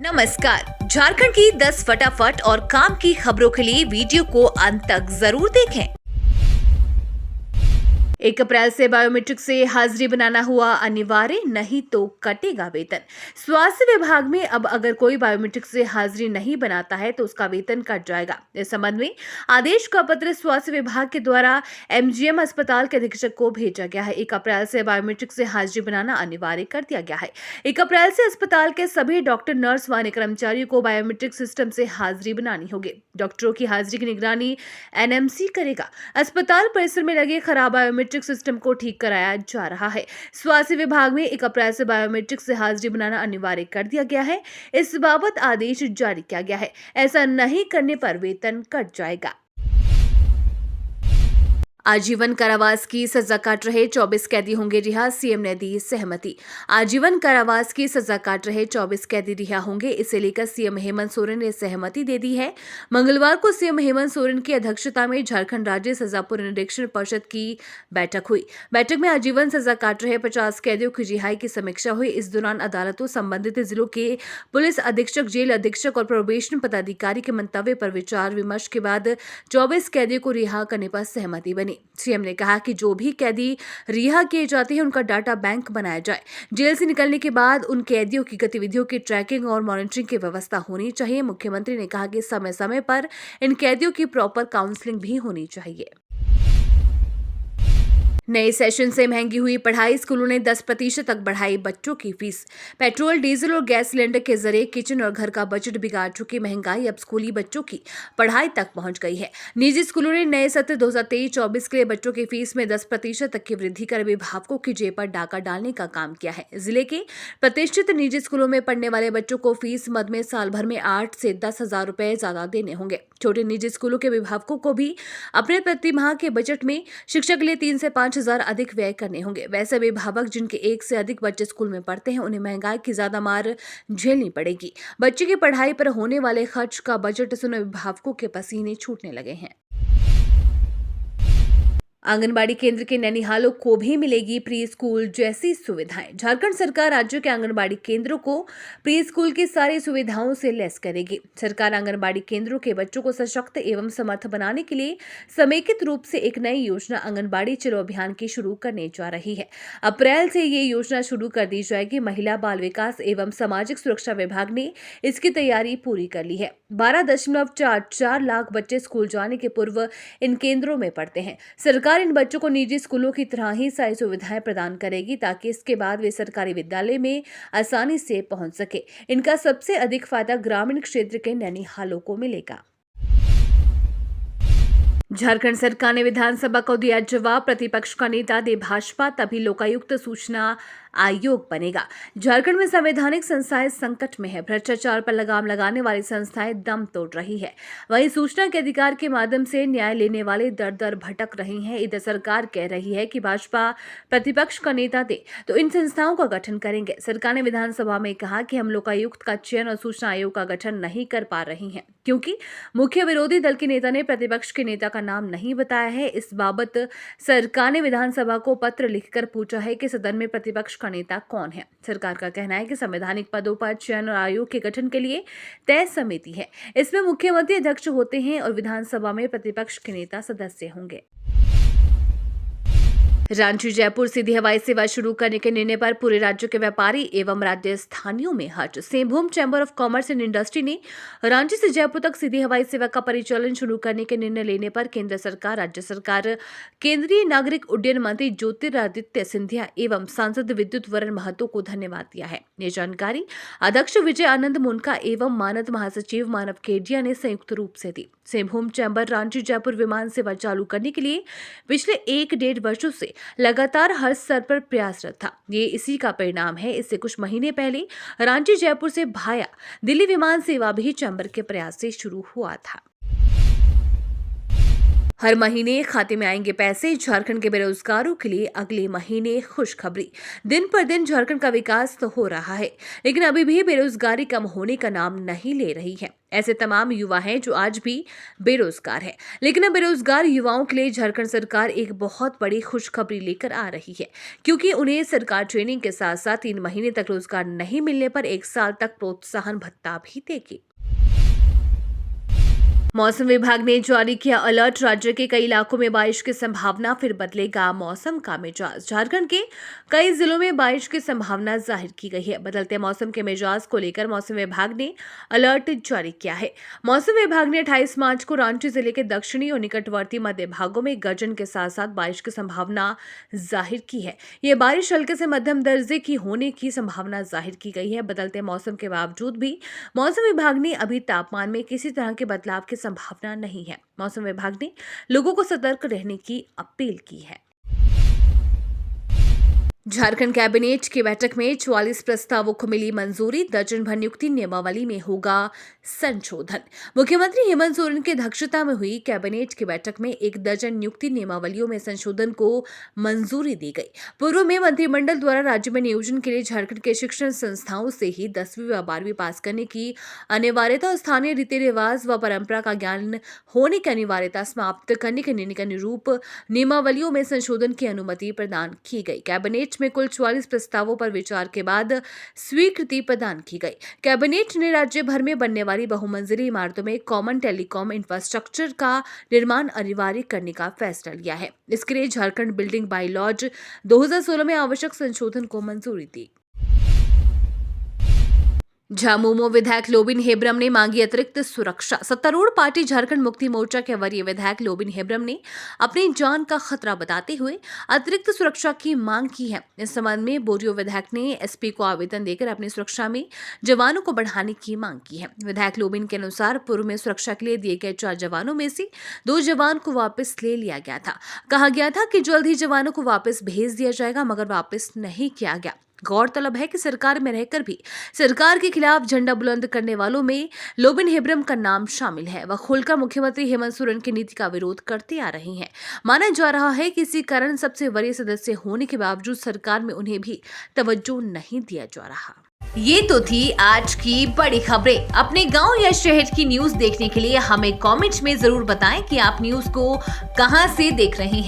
नमस्कार। झारखंड की 10 फटाफट और काम की खबरों के लिए वीडियो को अंत तक जरूर देखें। 1 अप्रैल से बायोमेट्रिक से हाजिरी बनाना हुआ अनिवार्य, नहीं तो कटेगा वेतन। स्वास्थ्य विभाग में अब अगर कोई बायोमेट्रिक से हाजिरी नहीं बनाता है तो उसका वेतन कट जाएगा। इस संबंध में आदेश का पत्र स्वास्थ्य विभाग के द्वारा एमजीएम अस्पताल के अधीक्षक को भेजा गया है। 1 अप्रैल से बायोमेट्रिक से हाजिरी बनाना अनिवार्य कर दिया गया है। 1 अप्रैल से अस्पताल के सभी डॉक्टर, नर्स व अन्य कर्मचारियों को बायोमेट्रिक सिस्टम से हाजिरी बनानी होगी। डॉक्टरों की हाजिरी की निगरानी एनएमसी करेगा। अस्पताल परिसर में लगे खराब बायोमेट्रिक सिस्टम को ठीक कराया जा रहा है। स्वास्थ्य विभाग में 1 अप्रैल से बायोमेट्रिक से हाजिरी बनाना अनिवार्य कर दिया गया है। इस बाबत आदेश जारी किया गया है। ऐसा नहीं करने पर वेतन कट जाएगा। आजीवन कारावास की सजा काट रहे 24 कैदी होंगे रिहा, सीएम ने दी सहमति। आजीवन कारावास की सजा काट रहे 24 कैदी रिहा होंगे, इसे लेकर सीएम हेमंत सोरेन ने सहमति दे दी है। मंगलवार को सीएम हेमंत सोरेन की अध्यक्षता में झारखंड राज्य सजा पुनरीक्षण परिषद की बैठक हुई। बैठक में आजीवन सजा काट रहे 50 कैदियों की रिहाई की समीक्षा हुई। इस दौरान अदालतों, संबंधित जिलों के पुलिस अधीक्षक, जेल अधीक्षक और प्रोबेशन पदाधिकारी के मंतव्य पर विचार विमर्श के बाद 24 कैदियों को रिहा करने पर सहमति बनी। सीएम ने कहा कि जो भी कैदी रिहा किए जाते हैं उनका डाटा बैंक बनाया जाए। जेल से निकलने के बाद उन कैदियों की गतिविधियों की ट्रैकिंग और मॉनिटरिंग की व्यवस्था होनी चाहिए। मुख्यमंत्री ने कहा कि समय समय पर इन कैदियों की प्रॉपर काउंसलिंग भी होनी चाहिए। नए सेशन से महंगी हुई पढ़ाई, स्कूलों ने 10% तक बढ़ाई बच्चों की फीस। पेट्रोल, डीजल और गैस सिलेंडर के जरिए किचन और घर का बजट बिगाड़ चुकी महंगाई अब स्कूली बच्चों की पढ़ाई तक पहुंच गई है। निजी स्कूलों ने नए सत्र 2023-24 के लिए बच्चों की फीस में 10% तक की वृद्धि कर अभिभावकों की जेब पर डाका डालने का काम किया है। जिले के प्रतिष्ठित निजी स्कूलों में पढ़ने वाले बच्चों को फीस मद में साल भर में 8 से 10 हजार रुपए ज्यादा देने होंगे। छोटे निजी स्कूलों के अभिभावकों को भी अपने प्रति माह के बजट में शिक्षा के लिए 3 से 5 हजार अधिक व्यय करने होंगे। वैसे अभिभावक जिनके 1 से अधिक बच्चे स्कूल में पढ़ते हैं उन्हें महंगाई की ज्यादा मार झेलनी पड़ेगी। बच्चे की पढ़ाई पर होने वाले खर्च का बजट सुन अभिभावकों के पसीने छूटने लगे हैं। आंगनबाड़ी केंद्र के ननिहालों को भी मिलेगी प्री स्कूल जैसी सुविधाएं। झारखंड सरकार राज्य के आंगनबाड़ी केंद्रों को प्री स्कूल की सारी सुविधाओं से लैस करेगी। सरकार आंगनबाड़ी केंद्रों के बच्चों को सशक्त एवं समर्थ बनाने के लिए समेकित रूप से एक नई योजना आंगनबाड़ी चलो अभियान की शुरू करने जा रही है। अप्रैल से ये योजना शुरू कर दी जाएगी। महिला बाल विकास एवं सामाजिक सुरक्षा विभाग ने इसकी तैयारी पूरी कर ली है। 12.44 लाख बच्चे स्कूल जाने के पूर्व इन केंद्रों में पढ़ते हैं। सरकार इन बच्चों को निजी स्कूलों की तरह ही सारी सुविधाएं प्रदान करेगी ताकि इसके बाद वे सरकारी विद्यालय में आसानी से पहुंच सके। इनका सबसे अधिक फायदा ग्रामीण क्षेत्र के ननिहालों को मिलेगा। झारखंड सरकार ने विधानसभा को दिया जवाब, प्रतिपक्ष का नेता दे भाजपा तभी लोकायुक्त सूचना आयोग बनेगा। झारखंड में संवैधानिक संस्थाएं संकट में है। भ्रष्टाचार पर लगाम लगाने वाली संस्थाएं दम तोड़ रही है। वहीं सूचना के अधिकार के माध्यम से न्याय लेने वाले दर दर भटक रही हैं। इधर सरकार कह रही है कि भाजपा प्रतिपक्ष का नेता दे तो इन संस्थाओं का गठन करेंगे। सरकार ने विधानसभा में कहा कि हम लोकायुक्त का चयन और सूचना आयोग का गठन नहीं कर पा रही हैं क्योंकि मुख्य विरोधी दल के नेता ने प्रतिपक्ष के नेता का नाम नहीं बताया है। इस बाबत सरकार ने विधानसभा को पत्र लिखकर पूछा है कि सदन में प्रतिपक्ष का नेता कौन है। सरकार का कहना है कि संवैधानिक पदों पर चयन और आयोग के गठन के लिए तय समिति है। इसमें मुख्यमंत्री अध्यक्ष होते हैं और विधानसभा में प्रतिपक्ष के नेता सदस्य होंगे। रांची जयपुर सीधी हवाई सेवा शुरू करने के निर्णय पर पूरे राज्य के व्यापारी एवं राजस्थानियों में हर्ष। Singhbhum chamber of commerce and industry ने रांची से जयपुर तक सीधी हवाई सेवा का परिचालन शुरू करने के निर्णय लेने पर केंद्र सरकार, राज्य सरकार, केंद्रीय नागरिक उड्डयन मंत्री ज्योतिरादित्य सिंधिया एवं सांसद विद्युत वरण महतो को धन्यवाद दिया है। ये जानकारी अध्यक्ष विजय आनंद मुनका एवं मानद महासचिव मानव केडिया ने संयुक्त रूप से दी। सिंहभूम चैंबर रांची जयपुर विमान सेवा चालू करने के लिए पिछले 1-1.5 वर्षों से लगातार हर स्तर पर प्रयासरत था। ये इसी का परिणाम है। इससे कुछ महीने पहले रांची जयपुर से भाया दिल्ली विमान सेवा भी चैंबर के प्रयास से शुरू हुआ था। हर महीने खाते में आएंगे पैसे। झारखंड के बेरोजगारों के लिए अगले महीने खुशखबरी। दिन पर दिन झारखंड का विकास तो हो रहा है, लेकिन अभी भी बेरोजगारी कम होने का नाम नहीं ले रही है। ऐसे तमाम युवा हैं जो आज भी बेरोजगार हैं, लेकिन अब बेरोजगार युवाओं के लिए झारखंड सरकार एक बहुत बड़ी खुशखबरी लेकर आ रही है, क्योंकि उन्हें सरकार ट्रेनिंग के साथ साथ 3 महीने तक रोजगार नहीं मिलने पर 1 साल तक प्रोत्साहन भत्ता भी देगी। मौसम विभाग ने जारी किया अलर्ट। राज्य के कई इलाकों में बारिश की संभावना, फिर बदलेगा मौसम का मिजाज। झारखंड के कई जिलों में बारिश की संभावना जाहिर की गई है। बदलते मौसम के मिजाज को लेकर मौसम विभाग ने अलर्ट जारी किया है। मौसम विभाग ने 28 मार्च को रांची जिले के दक्षिणी और निकटवर्ती मध्य भागों में गर्जन के साथ साथ बारिश की संभावना जाहिर की है। यह बारिश हल्के से मध्यम दर्जे की होने की संभावना जाहिर की गई है। बदलते मौसम के बावजूद भी मौसम विभाग ने अभी तापमान में किसी तरह के बदलाव की संभावना नहीं है। मौसम विभाग ने लोगों को सतर्क रहने की अपील की है। झारखंड कैबिनेट की बैठक में 44 प्रस्तावों को मिली मंजूरी। दर्जन भर नियुक्ति नियमावली में होगा संशोधन। मुख्यमंत्री हेमंत सोरेन की अध्यक्षता में हुई कैबिनेट की बैठक में 1 दर्जन नियुक्ति नियमावलियों में संशोधन को मंजूरी दी गई। पूर्व में मंत्रिमंडल द्वारा राज्य में नियोजन के लिए झारखंड के शिक्षण संस्थाओं से ही 10वीं व 12वीं पास करने की अनिवार्यता और स्थानीय रीति रिवाज व परंपरा का ज्ञान होने की अनिवार्यता समाप्त करने के निर्णय के अनुरूप नियमावलियों में संशोधन की अनुमति प्रदान की गई। कैबिनेट में कुल 44 प्रस्तावों पर विचार के बाद स्वीकृति प्रदान की गई। कैबिनेट ने राज्य भर में बनने वाली बहुमंजिली इमारतों में कॉमन टेलीकॉम इंफ्रास्ट्रक्चर का निर्माण अनिवार्य करने का फैसला लिया है। इसके लिए झारखंड बिल्डिंग बायलॉज 2016 में आवश्यक संशोधन को मंजूरी दी। झामुमो विधायक लोबिन हेब्रम ने मांगी अतिरिक्त सुरक्षा। सत्तारूढ़ पार्टी झारखंड मुक्ति मोर्चा के वरीय विधायक लोबिन हेब्रम ने अपनी जान का खतरा बताते हुए अतिरिक्त सुरक्षा की मांग की है। इस संबंध में बोरियो विधायक ने एसपी को आवेदन देकर अपनी सुरक्षा में जवानों को बढ़ाने की मांग की है। विधायक लोबिन के अनुसार पूर्व में सुरक्षा के लिए दिए गए 4 जवानों में से 2 जवान को वापस ले लिया गया था। कहा गया था कि जल्द ही जवानों को वापस भेज दिया जाएगा, मगर वापस नहीं किया गया। गौरतलब है कि सरकार में रहकर भी सरकार के खिलाफ झंडा बुलंद करने वालों में लोबिन हेब्रम का नाम शामिल है। वह खुलकर मुख्यमंत्री हेमंत सोरेन की नीति का विरोध करते आ रहे हैं। माना जा रहा है कि इसी कारण सबसे वरीय सदस्य होने के बावजूद सरकार में उन्हें भी तवज्जो नहीं दिया जा रहा। ये तो थी आज की बड़ी खबरें। अपने गांव या शहर की न्यूज देखने के लिए हमें कमेंट में जरूर बताएं कि आप न्यूज को कहां से देख रहे हैं।